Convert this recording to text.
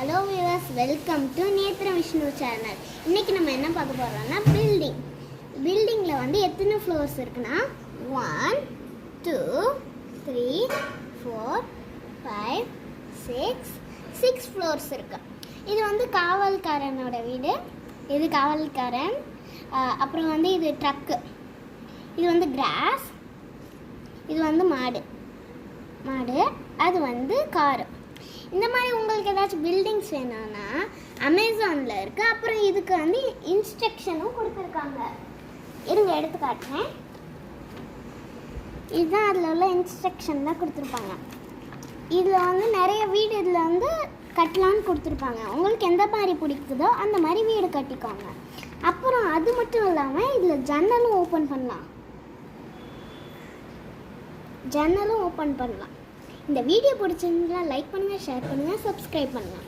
Hello viewers, welcome to Netra Vishnu channel. இன்றைக்கி நம்ம என்ன பார்க்க போகிறோம்னா பில்டிங்கில் வந்து எத்தனை ஃப்ளோர்ஸ் இருக்குன்னா 1 2 3 4 5 6 ஃப்ளோர்ஸ் இருக்கு. இது வந்து காவல்காரனோட வீடு. இது காவல்காரன். அப்புறம் வந்து இது ட்ரக்கு. இது வந்து கிராஸ். இது வந்து மாடு. அது வந்து காரு. இந்த மாதிரி உங்களுக்கு ஏதாச்சும் பில்டிங்ஸ் வேணும்னா அமேசானில் இருக்குது. அப்புறம் இதுக்கு வந்து இன்ஸ்ட்ரக்ஷனும் கொடுத்துருக்காங்க. இருங்க எடுத்து காட்டுறேன். இதுதான் அதில் உள்ள இன்ஸ்ட்ரக்ஷன் தான் கொடுத்துருப்பாங்க. இதில் வந்து நிறைய வீடு இதில் வந்து கட்டலான்னு கொடுத்துருப்பாங்க. உங்களுக்கு எந்த மாதிரி பிடிக்குதோ அந்த மாதிரி வீடு கட்டிக்கோங்க. அப்புறம் அது மட்டும் இல்லாமல் இதில் ஜன்னலும் ஓப்பன் பண்ணலாம். இந்த வீடியோ பிடிச்சிருந்தா லைக் பண்ணுங்கள், ஷேர் பண்ணுங்கள், சப்ஸ்கிரைப் பண்ணுங்கள்.